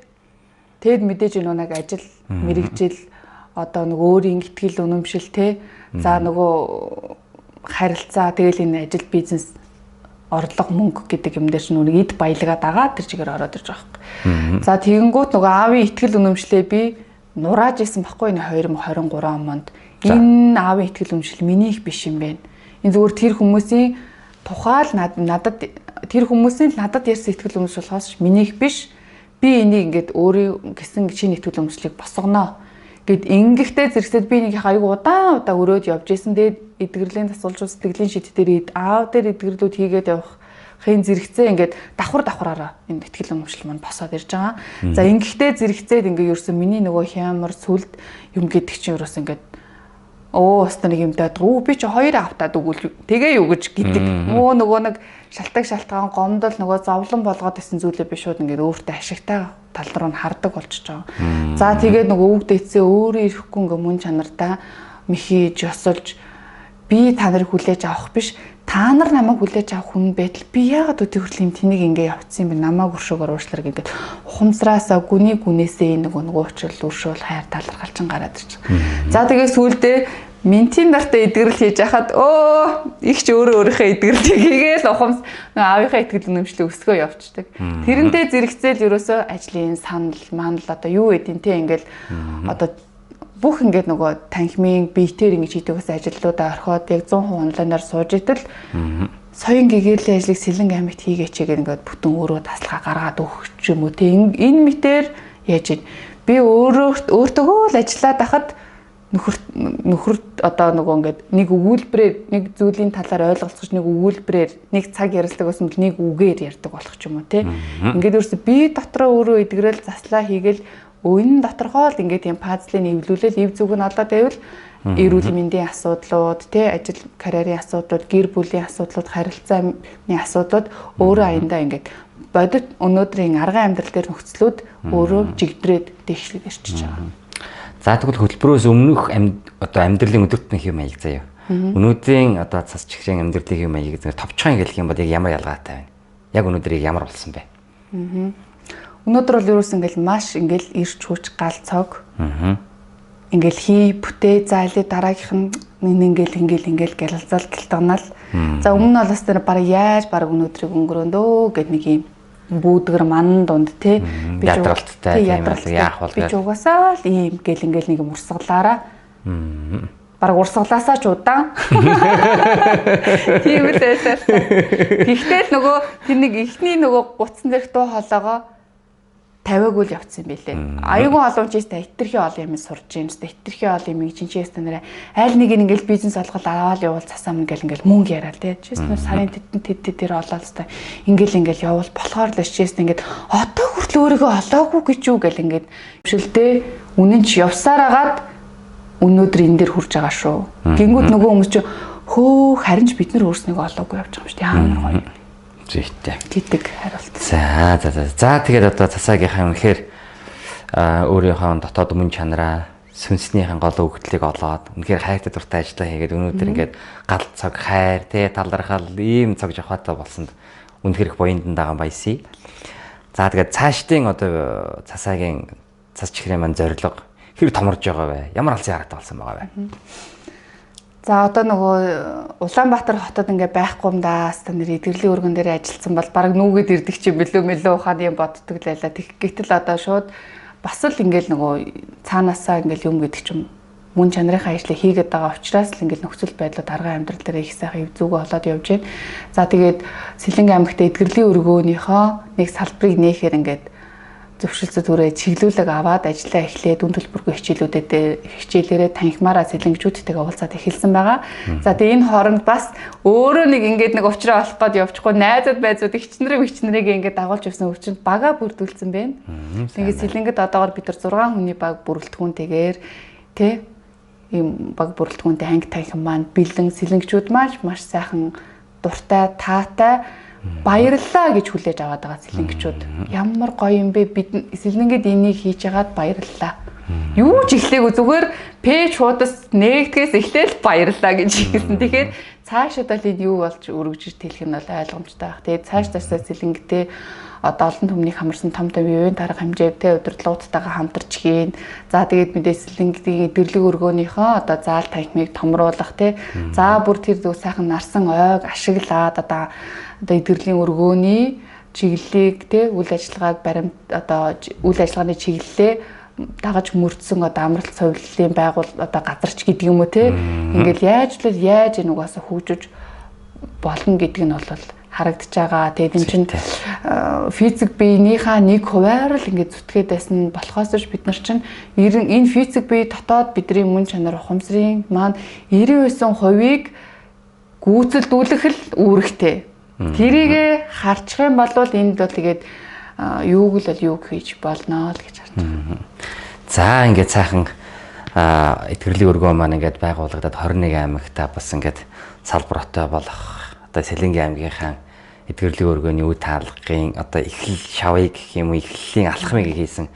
тэгэд мэдээж нэг ажил, мэрэгжил одоо нэг өөрийн ихтгэл үнэмшил те. За нөгөө харилцаа тэгэл энэ ажил бизнес орлого мөнгө гэдэг юм дээр чинь нэг эд баялгаа дагаад тэр чигээр ороод ирж байгаа юм. За тэгэнгүүт нөгөө аавын ихтгэл үнэмшлээ би нурааж исэн баггүй энэ 2023 онд энэ аавын ихтгэл үнэмшил минийх биш юм байна. Энэ зүгээр тэр хүмүүсийн тухайл надад ярьсан ихтгэл үнэмшил болохоос минийх биш. Би энийг ингээд өөрийн гэсэн шинэ ихтгэл үнэмшлийг босгоно гэд ингэхдээ зэрэгсэд би нэг аяг удаан өрөөд явж исэн. Тэгээд эдгэрлийн тасгалжуул сэтгэлийн шид дээр аав дээр эдгэрлүүд хийгээд явах хин зэрэгцээ ингээд давхараараа энэ ихтгэл үнэмшил маань босоод ирж байгаа. За ингэхдээ зэрэгцээд ингээ ерөөсөн миний нөгөө хямар сүлд юм гэдэг чинь ерөөс ингээд өстө нэг юм даад би чи 2 автаад өгвөл тэгээ юу гэж гэдэг. Нөгөө нэг шалтгаан гомдол нөгөө зовлон болгоод исэн зүйлээ би шууд ингээд өөртөө ашигтай тал руу нь хардаг болчихж байгаа. За тэгээд нөгөө өвгдээцээ өөрөө ирэхгүй ингээ мөн чанартаа михиж ёсолж би та нарыг хүлээж авах биш. Та нар намайг хүлээж авах хүн байтал би яагаад өдөө хүртэл юм тэнийг ингээ явцсан юм бэ? Намайг өршөөгөр уушлаар гэдэг. Ухамсараасаа гүнээсээ нөгөө уучрал өршөөл хайр талархалчин гараад ирж байгаа. За тэгээ сүүлдээ ментийн нартай эдгэрэл хийж яхад их ч өөрийнхөө эдгэрэлийг хийгээл ухамс аавынхаа итгэл үнэмшлийг өсгөө явчихдаг. Тэрнтэй зэрэгцээл ерөөсөө ажлын санал манал одоо юу гэдин те ингээл одоо бүх ингээд нөгөө танхимын биетээр ингэж хийдэг ус ажиллуудаа орхиод яг 100% онлайнаар сууж итэл соён гэгэрлийн ажлыг Сэлэн аймагт хийгээч гэдэг ингээд бүтэн өөрөө таслага гаргаад өгч юм уу те энэ мэтэр яаж ийн би өөртөө л ажиллаад байхад нөхөрт одоо нөгөө ингээд нэг өгүүлбэрээр нэг зүйлийн талаар ойлголцож нэг өгүүлбэрээр нэг цаг ярилцдаг байсан бол нэг үгээр ярьдаг болох ч юм уу те ингээд ерөөсө би дотроо өөрөө эдгэрэл заслаа хийгээл энэ доторхоо л ингээд юм пазлыг нэвлүүлэл ив зүг нь олоод байвал эрүүл мэндийн асуудлууд, ажил карьерийн асуудлууд, гэр бүлийн асуудлууд, харилцааны асуудлууд өөрөө аяндаа ингээд бодит өнөөдрийн арган амьдрал дээр нөхцлүүд өөрөө жигдрээд дэвшлээд ирчихэж байгаа. За тэгвэл хөтөлбөрөөс өмнөх одоо амьдралын өдөртний хэв маяг заяа. Өнөөдрийн одоо цас чигшин амьдралын хэв маяг товчхон хэлэх юм бол яг ямар ялгаатай байна? яг өнөөдөр ямар болсон бэ? Өнөөдөр бол ерөөс ингээл маш ингээл ирч хүч гал цог. Ингээл хий бүтээ заалаа дараагийнх нь ингээл гэлэлзал гэлтгнаал. За өмнө нь бол бас тэр баг яаж баг өнөөдрийг өнгөрөөндөө гэд нэг юм бүүдгэр ман дунд те би ядралттай тийм яах бол би угаасаа л ийм гэл ингээл нэг юм урсгалаараа баг урсгалаасаа ч удаан тийм л байсан. Гэхдээ л нөгөө тэр нэг ихний нөгөө гуцсан дээрх дуу хоолойгоо тавиагүй л явцсан байлээ. Аюулгүй олон чийстэй хитрхи олон юм сурж юм сте хитрхи олон юм чинчээс танараа аль нэг ингээл бизнес олгол аваад явуул цасаа ингээл мөнгө яриа тий. Чийсэн сарын тэд дээр олоод сте ингээл явуул болохоор л чийсэн ингээд одоо хүртэл өөрийгөө олоогүй гэж юу гэл ингээд бишэлтэй үнэн ч явсаар агаад өнөөдөр энэ дээр хурж байгаа шүү. Гингүүд нөгөө хүмүүс чи хөө харин ч бид нар өөрснийгөө олоогүй явж байгаа юм шүү. Ямар гоё. Зүйтэй. Гэдэг хариулт. За тэгээд одоо цасаагийнхаа үнэхээр өөрийнхөө дотоод мөн чанараа сүнснийхэн гол өгдлийг олоод үнэхээр хайртай дуртай ажиллаа хийгээд өнөөдөр ингээд гал цог хайр тий талархал ийм цог жохоотой болсонд үнэхээр их буяндан дагаан баясъя. За тэгээд цаашдын одоо цасаагийн цас чихрийн маань зорилго хэр томорж байгаа вэ? Ямар алсын харагдаа болсон байгаа вэ? За одоо нөгөө Улаанбаатар хотод ингээ байхгүй юм даа. Та нэр эдгэрлийн өргөн дээр ажилласан бол баг нүгэд ирдэг чи билүү мэлүү ухаад юм боддог лайла. Гэтэл одоо шууд бас л ингээл нөгөө цаанаасаа ингээл юм гэдэг чинь мөн чанарын ажлыг хийгээд байгаа учраас л ингээл нөхцөл байдлууд арга амьдрал дээр их сайхан зүгөө болоод явж байна. За тэгээд Сэлэнг аймагт эдгэрлийн өргөөнийхөө нэг салбарыг нээхээр ингээд зөвшөлтөд түрээ чиглүүлэг аваад ажиллаа эхлээд үн төлбөргүй хичээлээрээ танхимаараа сэлэнгчүүдтэйгээ уулзаад эхэлсэн байгаа. За тэгээ энэ хооронд бас өөрөө нэг ингээд нэг уучраа олох гээд явчихгүй найзууд байзууд ихчнэрийг ингээд дагуулж явсан өвчнөд бага бүрдүүлсэн байна. Тэгээд сэлэнгэд одоогоор бид нар 6 хүний баг бүрэлдэхүүнтэйгээр тэ ийм баг бүрэлдэхүүнтэй анги танхим маань бэлэн сэлэнгчүүд маш сайхан дуртай таатай баярлалаа гэж хүлээж аваад байгаа сэлэнгчүүд. Ямар гоё юм бэ? Бид сэлэнгэд энийг хийж яагаад баярлалаа. Юу ч ихлээгүй зүгээр пэйж хуудас нээгдгээс эхлээл баярлалаа гэж хэлсэн. Тэгэхээр цаашаа л энэ юу болж өргөжж тэлэх нь бол ойлгомжтой байх. Тэгээд цаашдаа сэлэнгэтэй одоо олон түмнийг хамарсан том бивэн тарга хэмжээтэй удирдлагуудтайгаа хамтарч хийн. За тэгээд мэдээ сэлэнгэгийн эдгэрлэг өргөөнийхөө одоо заал танхимыг томруулах тий. За бүр тэр зөв сайхан нарсан ойг ашиглаад одоо эдгэрлийн өргөөний чиглэлийг тий үйл ажиллагааг баримт одоо үйл ажиллагааны чиглэлээ дагаж мөрдсөн одоо амралт цовллын байгуул одоо газарч гэдэг юм уу тий. Ингээл яаж энэ угаасаа хөгжиж болно гэдэг нь бол харагдаж байгаа. Тэгээд энэ чинь физик биенийхээ 1% л ингээд зүтгээд байсан болохоос ч бид нар чинь энэ физик бие дотоод бидний мөн чанар ухамсарын маань 99%-ийг гүйцэлдүүлэх л үүрэгтэй. Тэрийг харчих юм бол энд бол тэгээд юуг л юу хийж болно л гэж харж байгаа. За ингээд цаахан эдгэрлийн өргөө маань ингээд байгуулагдаад 21 аймагта бас ингээд салбар хоттой болох одоо Сэлэнгийн аймгийнхаа эдгэрлийн өргөөний үе таалгын одоо эхлэл шавыг гэх юм уу эхлэлийн алхмыг хийсэн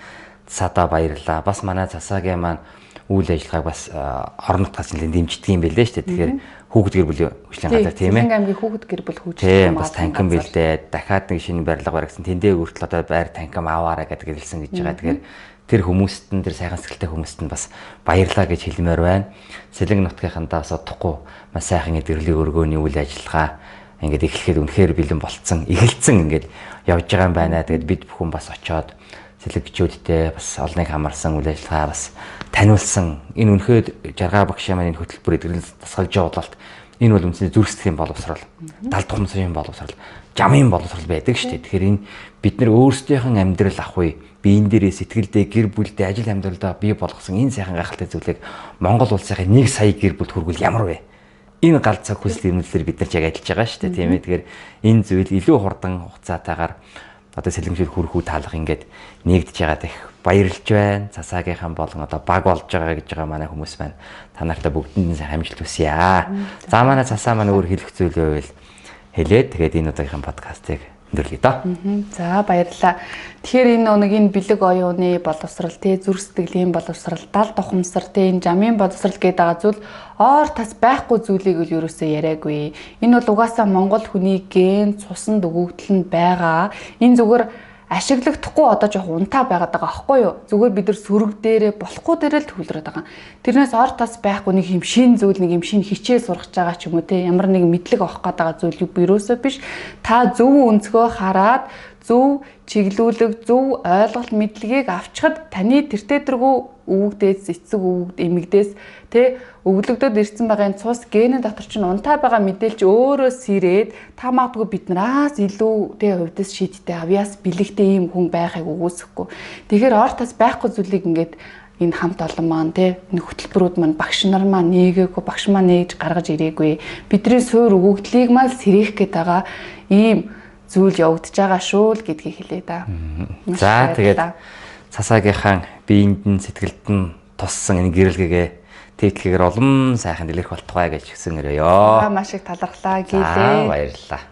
цаадаа баярлаа. Бас манай цасаагийн маань үйл ажиллагааг бас орон нутгаас нэлээд дэмждэг юм байлээ шүү дээ. Тэгэхээр хүүхэд гэр бүлийн хөгжлийн газар тийм ээ. Сэлэнг аймгийн хүүхэд гэр бүл хөгжлийн газар бас танхим бэлдээ. Дахиад нэг шинэ барилга баригдсан. Тэндээ хүртэл одоо байр танхим аваарай гэдэг хэлсэн гэж байгаа. Тэгэхээр тэр хүмүүст нь тэр сайхан сэтгэлтэй хүмүүст нь бас баярлаа гэж хэлмээр байна. Сэлэнг нутгийнхандаа бас удахгүй маш сайхан эдгэрлийн өргөөний үйл ажиллагаа ингээд эхлэхэд үнэхээр бэлэн болцсон, эхэлсэн ингээд явж байгаа юм байна. Тэгээд бид бүхэн бас очоод сэлэнгчүүдтэй бас олныг хамарсан үйл ажиллагаа бас таниулсан. Энэ үнэхээр жаргал багшийн маань энэ хөтөлбөр эдгэрлийн дасгалж явуулалт энэ бол үнэхээр зүрх сэтгэлийн боловсрал, далд тухамсрын боловсрал, жамын боловсрал байдаг шүү дээ. Тэгэхээр энэ бид нар өөрсдийнхэн амьдрал авахгүй биен дээрээ сэтгэлдээ гэр бүлдээ ажил амьдралдаа бий болгосон энэ сайхан гайхалтай зүйлийг Монгол улсынхаа 1 сая гэр бүлд хүргүүл ямар вэ? Энэ гал цаг хүсэл эрмэлзлэр бид нар ч яг ажиллаж байгаа шүү дээ тийм ээ. Тэгэхээр энэ зүйл илүү хурдан хугацаатаагаар одоо сэлэмжээр хүрхүү таалах ингээд нэгдэж байгаад их баярлж байна. Цасаагийнхан болон одоо баг болж байгаа гэж байгаа манай хүмүүс байна. Та нартай бүгдэнд сайн амжилт хүсье. За манай цасаа маань өөр хэлэх зүйл байвал хэлээд тэгээд энэ удаагийнхын подкастыг өндөрлөе доо. За баярлалаа. Тэгэхээр энэ бэлэг оюуны боловсрал зүрх сэтгэлийн боловсрал, дал тухамсар энэ жамын боловсрал гэдэг байгаа зүйл ор тас байхгүй зүйлийг л ерөөсөө яриаггүй. Энэ бол угаасаа Монгол хүний ген цуснд өгөгдөл нь байгаа. Энэ зүгээр ашиглагдахгүй одоо жоох унтаа байгаад байгаа аахгүй юу? Зүгээр бид нар сөрөг дээрээ болохгүй дээрээ л төвлөрöd байгаа. Тэрнээс ор тас байхгүй нэг юм шин зүйл, нэг юм шин хичээл сургаж байгаа ч юм уу те. Ямар нэг мэдлэг авах гээд байгаа зүйл ерөөсөө биш. Та зөв өнцгөө хараад зөв чиглүүлэг, зөв ойлголт, мэдлэгийг авчихад таны тэртээдэргүй өвөгдөөс, эцэг өвөг эмэгдээс тэ өвлөгдөд ирсэн байгаа энэ цус генийн дотор чинь унтаа байгаа мэдээлж өөрөө сэрээд та магадгүй биднээс илүү тэ хувьдас шийдтэй авьяас бэлэгтэй ийм хүн байхыг үгүйсэхгүй. Тэгэхээр ор тас байхгүй зүйлийг ингээд энэ хамт олон маань тэ энэ хөтөлбөрүүд маань багш нар маань нээгээгүй, багш маань нээж гаргаж ирээгүй. Бидний суур өгөгдлийг маань сэрэх гээд байгаа ийм зүйл явагдаж байгаа шүү л гэдгийг хэлээ да. За тэгээд цасаагийнхаа биеинд нь сэтгэлд нь туссан энэ гэрэлгээгээ тэгтлэгээр олон сайхан дэлгэрэх болтугай гэж хэлсэн өрөөё. Маш их талархлаа гэлээ. За баярлалаа.